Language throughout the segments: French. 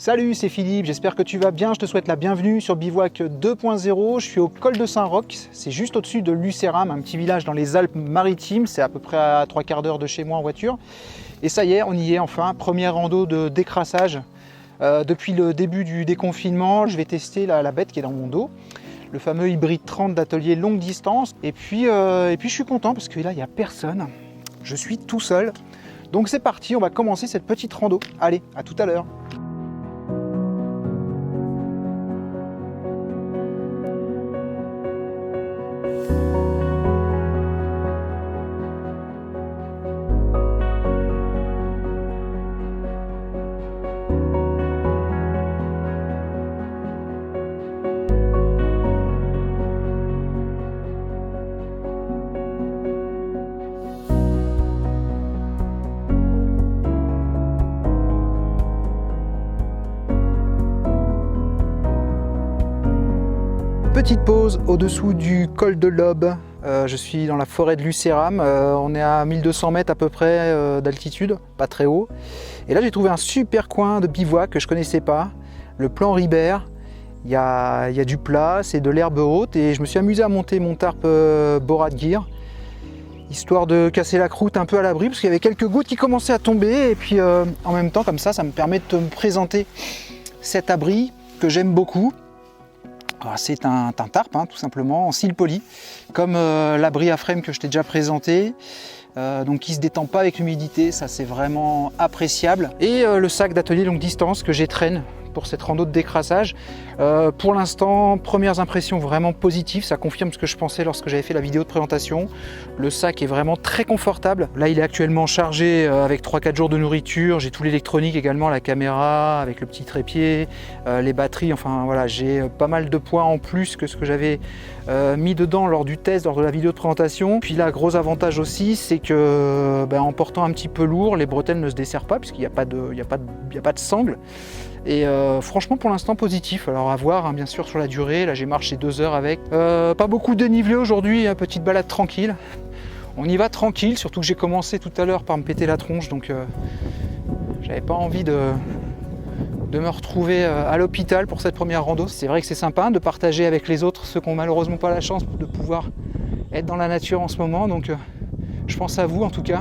Salut, c'est Philippe, j'espère que tu vas bien. Je te souhaite la bienvenue sur Bivouac 2.0. Je suis au col de Saint-Roch, c'est juste au-dessus de Lucéram, un petit village dans les Alpes-Maritimes. C'est à peu près à 3/4 d'heure de chez moi en voiture. Et ça y est, on y est enfin. Première rando de décrassage. Depuis le début du déconfinement, je vais tester la bête qui est dans mon dos. Le fameux hybride 30 d'atelier longue distance. Et puis je suis content parce que là, il n'y a personne. Je suis tout seul. Donc c'est parti, on va commencer cette petite rando. Allez, à tout à l'heure. Petite pause au-dessous du col de l'Aube. Je suis dans la forêt de Lucéram. On est à 1200 mètres à peu près d'altitude, pas très haut. Et là, j'ai trouvé un super coin de bivouac que je ne connaissais pas, le plan Ribert. Il y a du plat, c'est de l'herbe haute et je me suis amusé à monter mon tarp Borat Gear, histoire de casser la croûte un peu à l'abri, parce qu'il y avait quelques gouttes qui commençaient à tomber. Et puis en même temps, comme ça me permet de te présenter cet abri que j'aime beaucoup. C'est un tarp, tout simplement, en cils poli, comme l'abri à frame que je t'ai déjà présenté, donc qui ne se détend pas avec l'humidité, ça c'est vraiment appréciable. Et le sac d'atelier longue distance que j'étraîne pour cette rando de décrassage. Pour l'instant, premières impressions vraiment positives, ça confirme ce que je pensais lorsque j'avais fait la vidéo de présentation. Le sac est vraiment très confortable. Là, il est actuellement chargé avec 3-4 jours de nourriture. J'ai tout l'électronique également, la caméra avec le petit trépied, les batteries. Enfin voilà, j'ai pas mal de points en plus que ce que j'avais mis dedans lors du test, lors de la vidéo de présentation. Puis là, gros avantage aussi, c'est que en portant un petit peu lourd, les bretelles ne se desserrent pas puisqu'il n'y a pas de sangle. Et franchement pour l'instant positif, alors à voir bien sûr sur la durée. Là j'ai marché 2 heures avec, pas beaucoup de dénivelé aujourd'hui, petite balade tranquille. On y va tranquille, surtout que j'ai commencé tout à l'heure par me péter la tronche, donc j'avais pas envie de me retrouver à l'hôpital pour cette première rando. C'est vrai que c'est sympa de partager avec les autres, ceux qui n'ont malheureusement pas la chance de pouvoir être dans la nature en ce moment, donc je pense à vous en tout cas.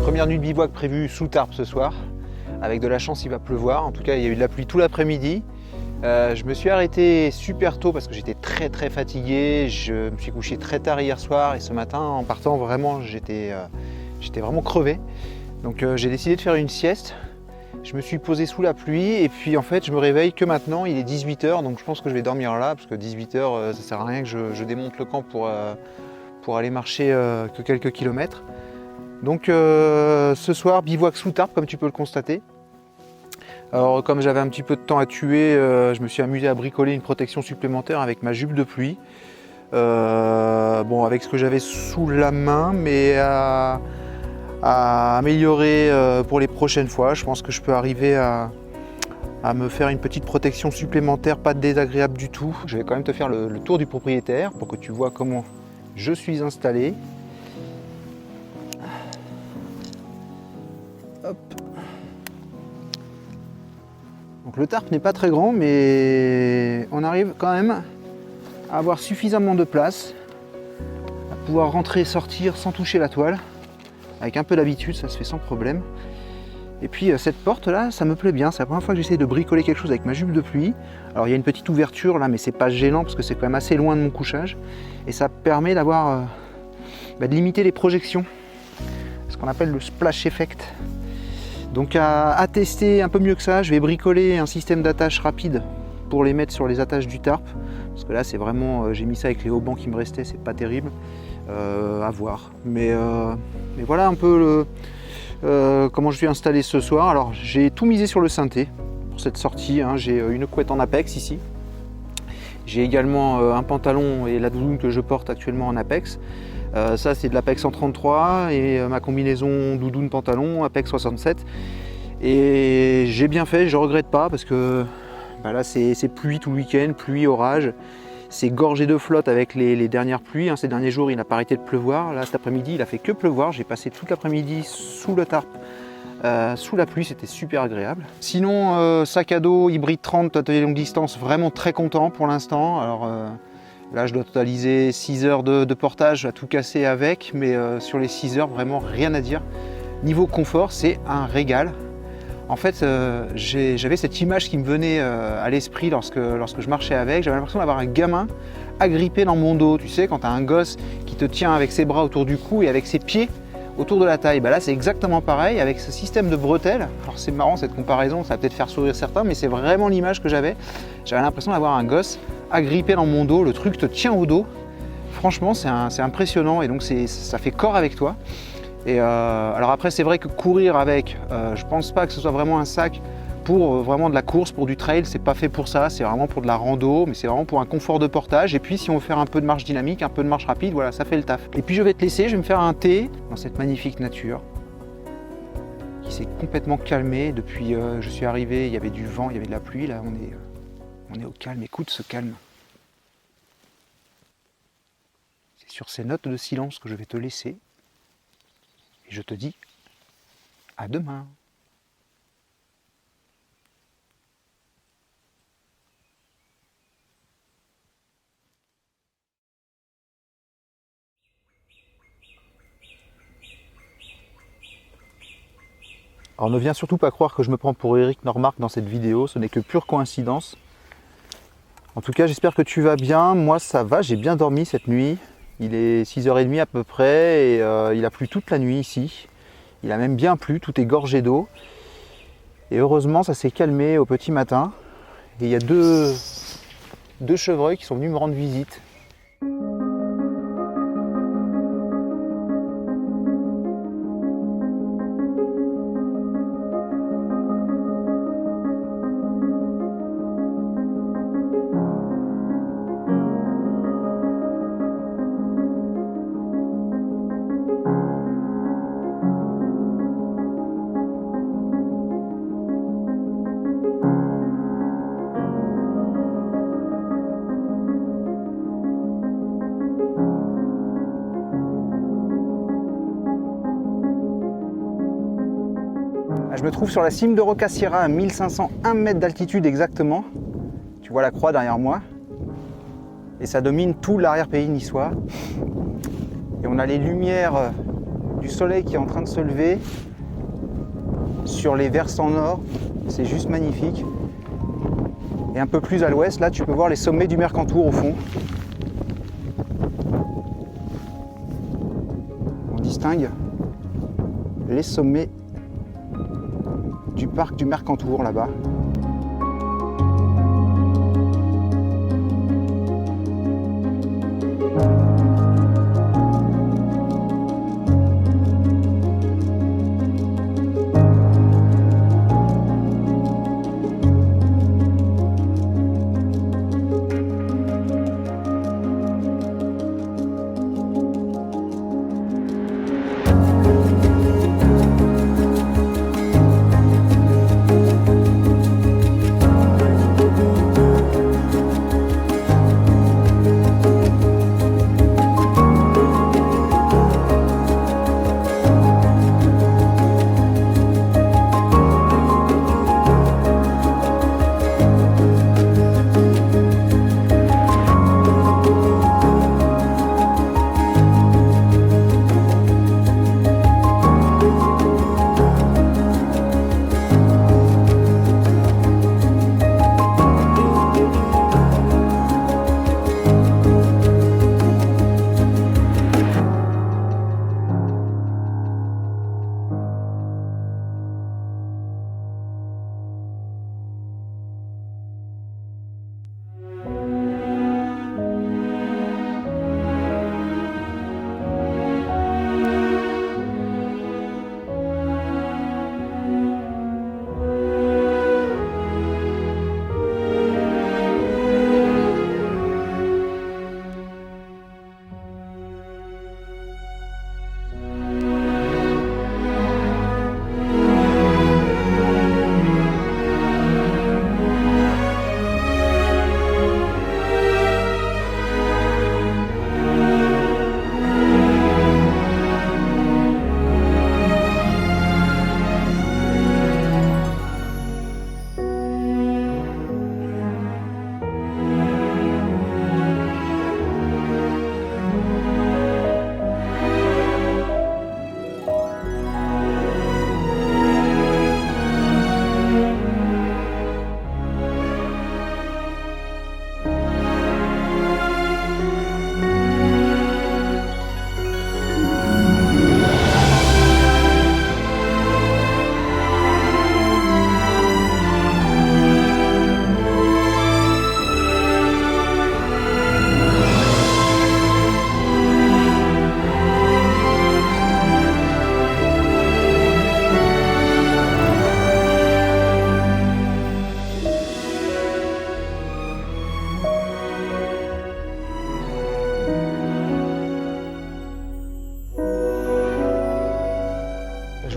Première nuit de bivouac prévue sous tarp ce soir. Avec de la chance, il va pleuvoir. En tout cas, il y a eu de la pluie tout l'après-midi. Je me suis arrêté super tôt parce que j'étais très fatigué. Je me suis couché très tard hier soir et ce matin, en partant, vraiment, j'étais vraiment crevé. Donc j'ai décidé de faire une sieste. Je me suis posé sous la pluie et puis en fait, je me réveille que maintenant. Il est 18 h, donc je pense que je vais dormir là parce que 18 h, ça sert à rien que je démonte le camp pour aller marcher que quelques kilomètres. Donc ce soir, bivouac sous tarp comme tu peux le constater. Alors comme j'avais un petit peu de temps à tuer, je me suis amusé à bricoler une protection supplémentaire avec ma jupe de pluie. Bon, avec ce que j'avais sous la main, mais à améliorer pour les prochaines fois. Je pense que je peux arriver à me faire une petite protection supplémentaire, pas désagréable du tout. Je vais quand même te faire le tour du propriétaire pour que tu vois comment je suis installé. Hop. Donc le tarp n'est pas très grand, mais on arrive quand même à avoir suffisamment de place, à pouvoir rentrer et sortir sans toucher la toile. Avec un peu d'habitude, ça se fait sans problème. Et puis cette porte là, ça me plaît bien, c'est la première fois que j'essaie de bricoler quelque chose avec ma jupe de pluie. Alors il y a une petite ouverture là, mais c'est pas gênant parce que c'est quand même assez loin de mon couchage. Et ça permet d'avoir, de limiter les projections, ce qu'on appelle le splash effect. Donc à tester un peu mieux que ça, je vais bricoler un système d'attache rapide pour les mettre sur les attaches du tarp. Parce que là c'est vraiment, j'ai mis ça avec les haubans qui me restaient, c'est pas terrible. À voir. Mais voilà un peu comment je suis installé ce soir. Alors j'ai tout misé sur le synthé pour cette sortie, hein. J'ai une couette en Apex ici. J'ai également un pantalon et la doudoune que je porte actuellement en Apex. Ça c'est de l'Apex 133 et ma combinaison doudoune pantalon Apex 67. Et j'ai bien fait, je regrette pas parce que là c'est pluie tout le week-end, pluie, orage. C'est gorgé de flotte avec les dernières pluies, hein. Ces derniers jours il n'a pas arrêté de pleuvoir. Là cet après-midi il a fait que pleuvoir. J'ai passé toute l'après-midi sous le tarp, sous la pluie, c'était super agréable. Sinon sac à dos hybride 30 atelier longue distance, vraiment très content pour l'instant. Alors là je dois totaliser 6 heures de portage à tout casser avec, mais sur les 6 heures vraiment rien à dire. Niveau confort c'est un régal. En fait, j'avais cette image qui me venait à l'esprit lorsque je marchais avec. J'avais l'impression d'avoir un gamin agrippé dans mon dos. Tu sais, quand tu as un gosse qui te tient avec ses bras autour du cou et avec ses pieds autour de la taille. Là, c'est exactement pareil avec ce système de bretelles. Alors, c'est marrant cette comparaison, ça va peut-être faire sourire certains, mais c'est vraiment l'image que j'avais. J'avais l'impression d'avoir un gosse agrippé dans mon dos. Le truc te tient au dos. Franchement, c'est impressionnant et donc ça fait corps avec toi. Et alors après c'est vrai que courir avec, je pense pas que ce soit vraiment un sac pour vraiment de la course, pour du trail, c'est pas fait pour ça, c'est vraiment pour de la rando, mais c'est vraiment pour un confort de portage. Et puis si on veut faire un peu de marche dynamique, un peu de marche rapide, voilà, ça fait le taf. Et puis je vais te laisser, je vais me faire un thé dans cette magnifique nature qui s'est complètement calmée depuis je suis arrivé, il y avait du vent, il y avait de la pluie, là on est au calme. Écoute ce calme. C'est sur ces notes de silence que je vais te laisser. Et je te dis à demain. Alors ne viens surtout pas croire que je me prends pour Eric Normark dans cette vidéo, ce n'est que pure coïncidence. En tout cas j'espère que tu vas bien, moi ça va, j'ai bien dormi cette nuit. Il est 6h30 à peu près et il a plu toute la nuit ici. Il a même bien plu, tout est gorgé d'eau. Et heureusement, ça s'est calmé au petit matin. Et il y a deux chevreuils qui sont venus me rendre visite. Je me trouve sur la cime de Rocassierra à 1501 mètres d'altitude exactement. Tu vois la croix derrière moi. Et ça domine tout l'arrière-pays niçois. Et on a les lumières du soleil qui est en train de se lever sur les versants nord. C'est juste magnifique. Et un peu plus à l'ouest, là tu peux voir les sommets du Mercantour au fond. On distingue les sommets du parc du Mercantour là-bas.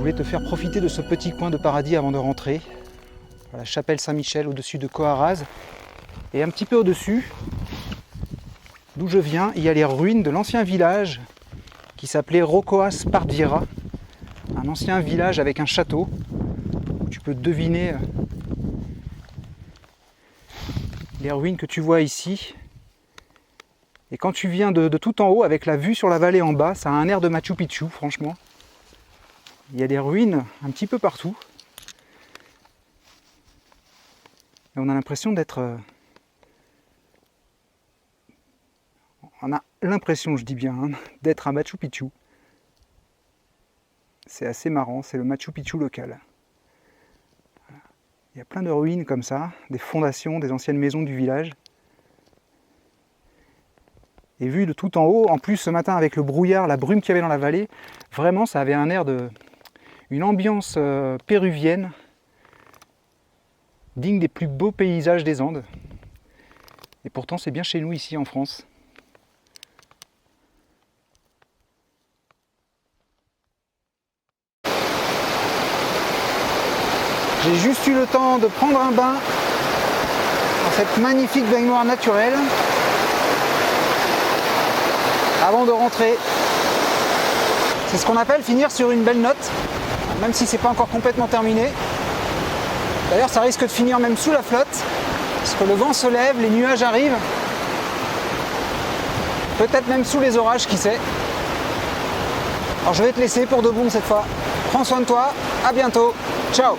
voulais te faire profiter de ce petit coin de paradis avant de rentrer. La chapelle Saint-Michel au-dessus de Coharaz. Et un petit peu au-dessus, d'où je viens, il y a les ruines de l'ancien village qui s'appelait Rocoas Pardviera. Un ancien village avec un château. Tu peux deviner les ruines que tu vois ici. Et quand tu viens de tout en haut, avec la vue sur la vallée en bas, ça a un air de Machu Picchu, franchement. Il y a des ruines un petit peu partout. Et on a l'impression d'être... On a l'impression, je dis bien, hein, d'être à Machu Picchu. C'est assez marrant, c'est le Machu Picchu local. Il y a plein de ruines comme ça, des fondations, des anciennes maisons du village. Et vu de tout en haut, en plus ce matin avec le brouillard, la brume qu'il y avait dans la vallée, vraiment ça avait un air de... une ambiance péruvienne, digne des plus beaux paysages des Andes. Et pourtant c'est bien chez nous ici en France. J'ai juste eu le temps de prendre un bain dans cette magnifique baignoire naturelle avant de rentrer. C'est ce qu'on appelle finir sur une belle note, même si c'est pas encore complètement terminé. D'ailleurs, ça risque de finir même sous la flotte, parce que le vent se lève, les nuages arrivent. Peut-être même sous les orages, qui sait. Alors je vais te laisser pour de bon cette fois. Prends soin de toi, à bientôt, ciao!